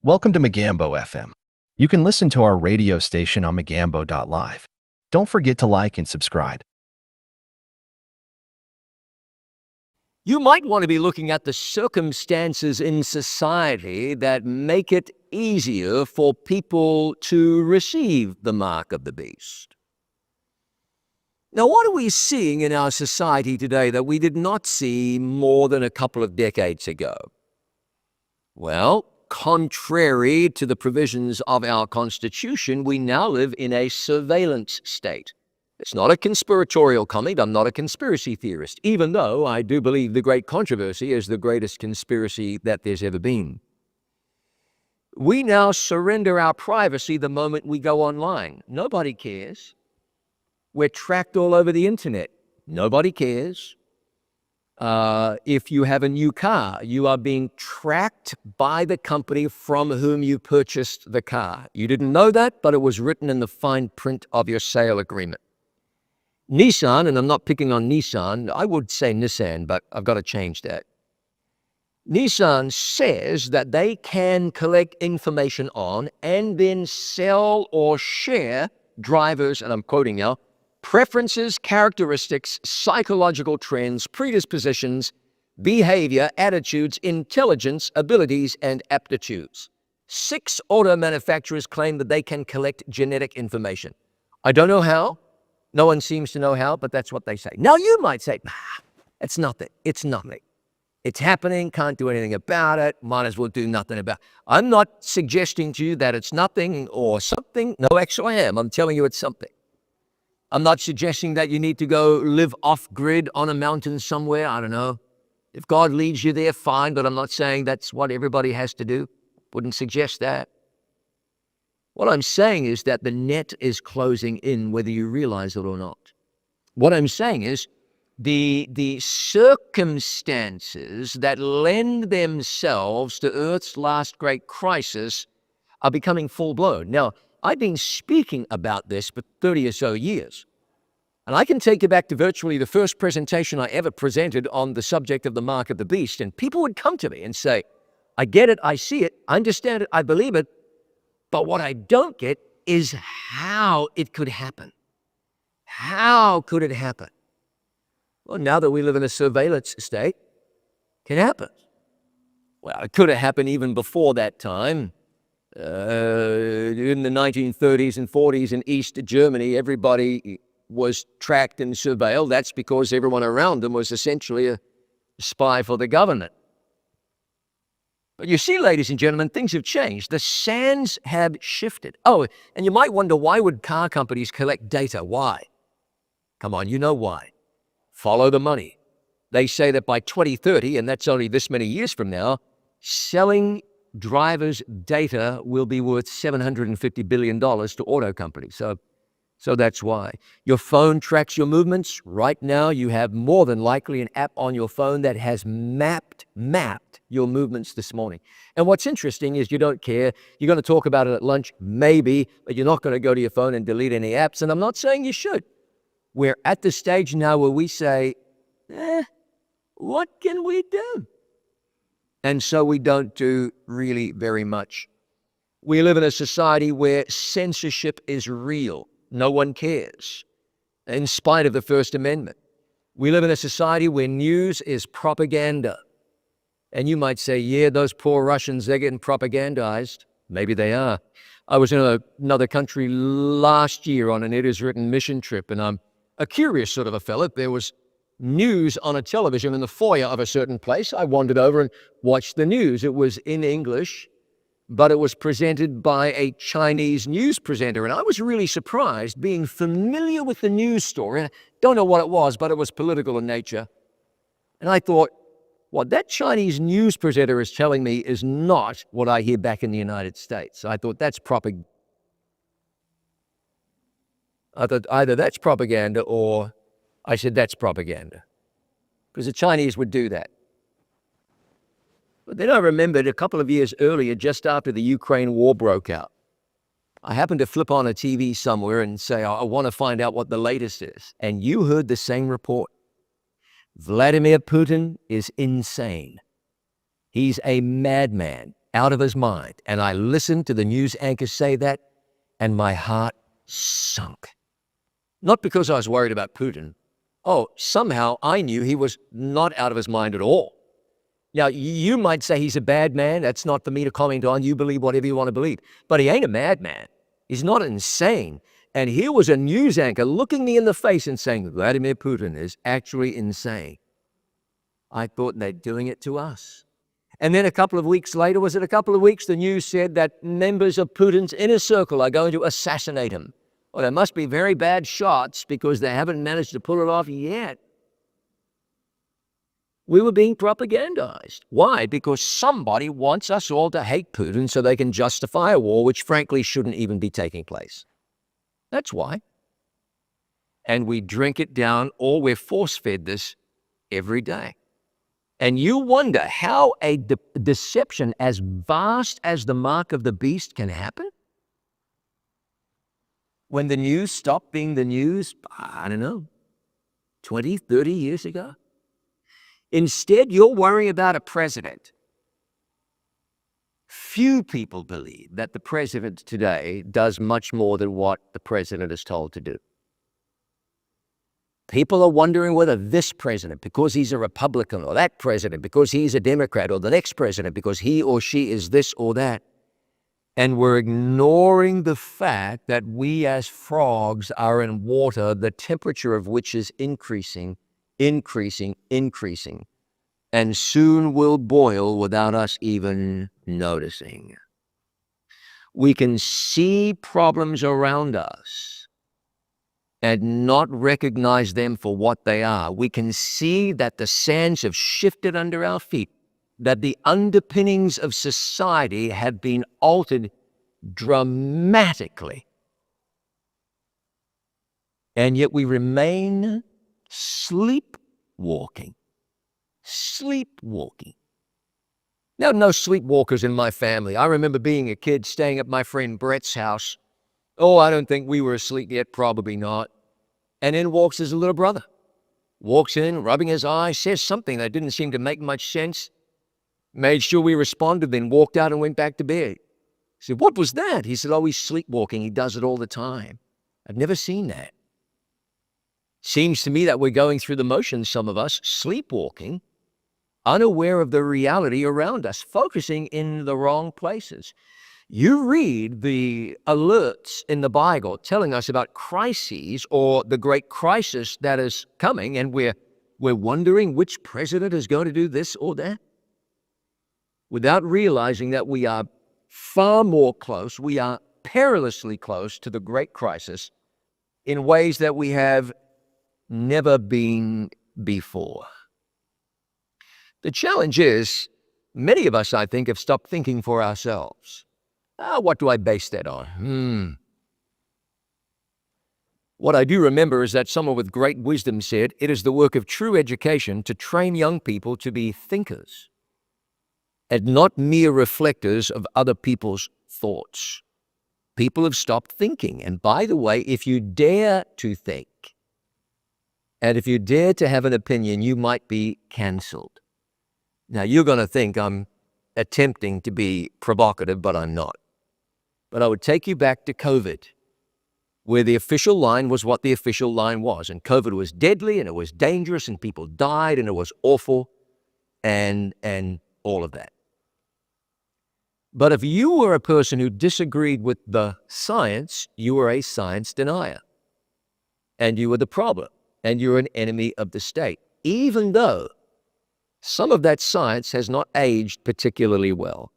Welcome to Mugambo FM. You can listen to our radio station on mugambo.live. Don't forget to like and subscribe. You might want to be looking at the circumstances in society that make it easier for people to receive the mark of the beast. Now, what are we seeing in our society today that we did not see more than a couple of decades ago? Well, contrary to the provisions of our Constitution, we now live in a surveillance state. It's not a conspiratorial comment. I'm not a conspiracy theorist, even though I do believe the great controversy is the greatest conspiracy that there's ever been. We now surrender our privacy the moment we go online. Nobody cares. We're tracked all over the internet. Nobody cares. If you have a new car, you are being tracked by the company from whom you purchased the car. You didn't know that, but it was written in the fine print of your sale agreement. Nissan, and I'm not picking on Nissan, I would say Nissan, but I've got to change that. Nissan says that they can collect information on and then sell or share drivers, and I'm quoting now, preferences, characteristics, psychological trends, predispositions, behavior, attitudes, intelligence, abilities, and aptitudes. 6 auto manufacturers claim that they can collect genetic information. I don't know how. No one seems to know how, but that's what they say. Now, you might say, it's nothing. It's nothing. It's happening, can't do anything about it, might as well do nothing about it. I'm not suggesting to you that it's nothing or something. No, actually I am. I'm telling you it's something. I'm not suggesting that you need to go live off-grid on a mountain somewhere. I don't know. If God leads you there, fine, but I'm not saying that's what everybody has to do. Wouldn't suggest that. What I'm saying is that the net is closing in whether you realize it or not. What I'm saying is the circumstances that lend themselves to Earth's last great crisis are becoming full-blown. Now, I've been speaking about this for 30 or so years. And I can take you back to virtually the first presentation I ever presented on the subject of the mark of the beast. And people would come to me and say, I get it, I see it, I understand it, I believe it. But what I don't get is how it could happen. How could it happen? Well, now that we live in a surveillance state, it can happen. Well, it could have happened even before that time. In the 1930s and 40s in East Germany, everybody was tracked and surveilled. That's because everyone around them was essentially a spy for the government. But you see, ladies and gentlemen, things have changed. The sands have shifted. Oh, and you might wonder, why would car companies collect data? Why? Come on, you know why. Follow the money. They say that by 2030, and that's only this many years from now, selling drivers' data will be worth $750 billion to auto companies. So that's why. Your phone tracks your movements. Right now, you have more than likely an app on your phone that has mapped your movements this morning. And what's interesting is you don't care. You're going to talk about it at lunch, maybe, but you're not going to go to your phone and delete any apps. And I'm not saying you should. We're at the stage now where we say, what can we do? And so we don't do really very much. We live in a society where censorship is real. No one cares, in spite of the First Amendment. We live in a society where news is propaganda. And you might say, yeah, those poor Russians, they're getting propagandized. Maybe they are. I was in another country last year on an It Is Written mission trip, and I'm a curious sort of a fella. There was news on a television in the foyer of a certain place. I wandered over and watched the news. It was in English, but it was presented by a Chinese news presenter. And I was really surprised, being familiar with the news story. I don't know what it was, but it was political in nature. And I thought, what that Chinese news presenter is telling me is not what I hear back in the United States. I thought that's propaganda. I thought either that's propaganda or I said that's propaganda. Because the Chinese would do that. But then I remembered a couple of years earlier, just after the Ukraine war broke out, I happened to flip on a TV somewhere and say, I want to find out what the latest is. And you heard the same report. Vladimir Putin is insane. He's a madman. out of his mind. And I listened to the news anchor say that, and my heart sunk. Not because I was worried about Putin. Oh, somehow I knew he was not out of his mind at all. Now, you might say he's a bad man. That's not for me to comment on. You believe whatever you want to believe. But he ain't a madman. He's not insane. And here was a news anchor looking me in the face and saying, Vladimir Putin is actually insane. I thought they're doing it to us. And then a couple of weeks later, was it a couple of weeks, the news said that members of Putin's inner circle are going to assassinate him. Well, they must be very bad shots because they haven't managed to pull it off yet. We were being propagandized. Why? Because somebody wants us all to hate Putin so they can justify a war which frankly shouldn't even be taking place. That's why. And we drink it down, or we're force-fed this every day. And you wonder how a deception as vast as the mark of the beast can happen? When the news stopped being the news, I don't know, 20, 30 years ago? Instead, you're worrying about a president. Few people believe that the president today does much more than what the president is told to do. People are wondering whether this president, because he's a Republican, or that president, because he's a Democrat, or the next president, because he or she is this or that. And we're ignoring the fact that we as frogs are in water, the temperature of which is increasing, and soon will boil without us even noticing. We can see problems around us and not recognize them for what they are. We can see that the sands have shifted under our feet, that the underpinnings of society have been altered dramatically. And yet we remain sleepwalking. Sleepwalking. Now, no sleepwalkers in my family. I remember being a kid staying at my friend Brett's house. Oh, I don't think we were asleep yet, probably not. And in walks his little brother. Walks in, rubbing his eyes, says something that didn't seem to make much sense. Made sure we responded, then walked out and went back to bed. I said, what was that? He said, oh, he's sleepwalking. He does it all the time. I've never seen that. Seems to me that we're going through the motions, some of us, sleepwalking, unaware of the reality around us, focusing in the wrong places. You read the alerts in the Bible telling us about crises or the great crisis that is coming, and we're wondering which president is going to do this or that, without realizing that we are far more close, we are perilously close to the great crisis in ways that we have never been before. The challenge is, many of us, I think, have stopped thinking for ourselves. What do I base that on? What I do remember is that someone with great wisdom said, it is the work of true education to train young people to be thinkers and not mere reflectors of other people's thoughts. People have stopped thinking. And by the way, if you dare to think, and if you dare to have an opinion, you might be canceled. Now, you're going to think I'm attempting to be provocative, but I'm not. But I would take you back to COVID, where the official line was what the official line was. And COVID was deadly, and it was dangerous, and people died, and it was awful, and all of that. But if you were a person who disagreed with the science, you were a science denier. And you were the problem, and you're an enemy of the state, even though some of that science has not aged particularly well.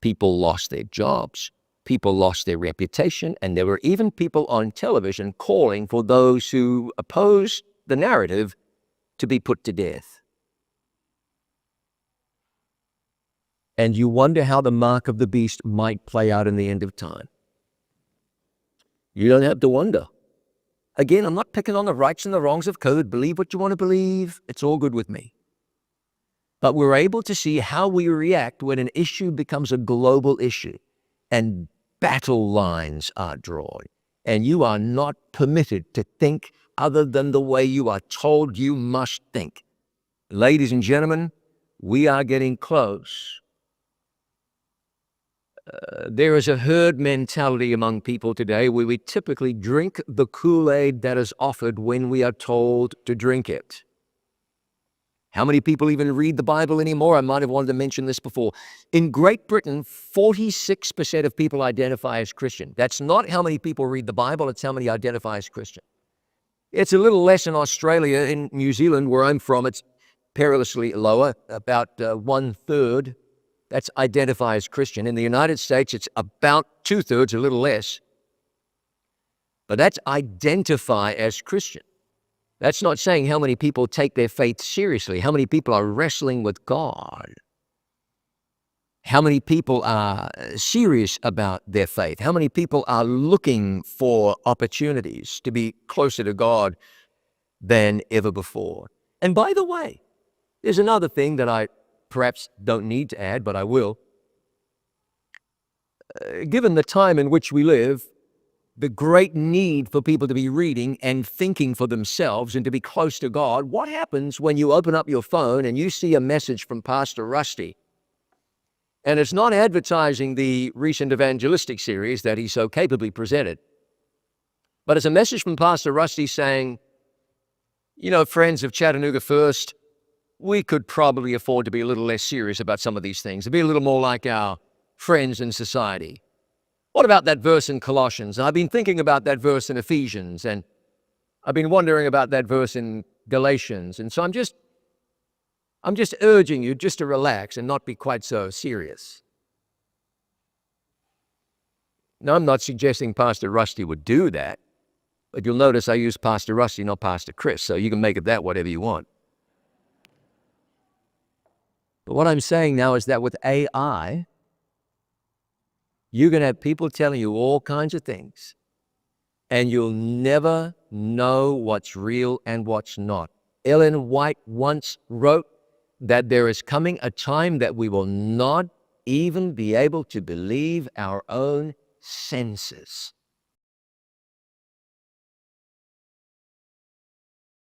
People lost their jobs, people lost their reputation, and there were even people on television calling for those who oppose the narrative to be put to death. And you wonder how the mark of the beast might play out in the end of time. You don't have to wonder. Again, I'm not picking on the rights and the wrongs of COVID. Believe what you want to believe. It's all good with me. But we're able to see how we react when an issue becomes a global issue and battle lines are drawn. And you are not permitted to think other than the way you are told you must think. Ladies and gentlemen, we are getting close There is a herd mentality among people today where we typically drink the Kool-Aid that is offered when we are told to drink it. How many people even read the Bible anymore? I might have wanted to mention this before. In Great Britain, 46% of people identify as Christian. That's not how many people read the Bible, it's how many identify as Christian. It's a little less in Australia. In New Zealand, where I'm from, it's perilously lower, about 1/3. That's identify as Christian. In the United States, it's about 2/3, a little less. But that's identify as Christian. That's not saying how many people take their faith seriously, how many people are wrestling with God, how many people are serious about their faith, how many people are looking for opportunities to be closer to God than ever before. And by the way, there's another thing that I perhaps don't need to add, but I will. Given the time in which we live, the great need for people to be reading and thinking for themselves and to be close to God, what happens when you open up your phone and you see a message from Pastor Rusty? And it's not advertising the recent evangelistic series that he so capably presented, but it's a message from Pastor Rusty saying, you know, friends of Chattanooga First, we could probably afford to be a little less serious about some of these things, to be a little more like our friends in society. What about that verse in Colossians? And I've been thinking about that verse in Ephesians, and I've been wondering about that verse in Galatians. And so I'm just urging you just to relax and not be quite so serious. Now, I'm not suggesting Pastor Rusty would do that, but you'll notice I use Pastor Rusty, not Pastor Chris, so you can make of that whatever you want. But what I'm saying now is that with AI, you're going to have people telling you all kinds of things, and you'll never know what's real and what's not. Ellen White once wrote that there is coming a time that we will not even be able to believe our own senses.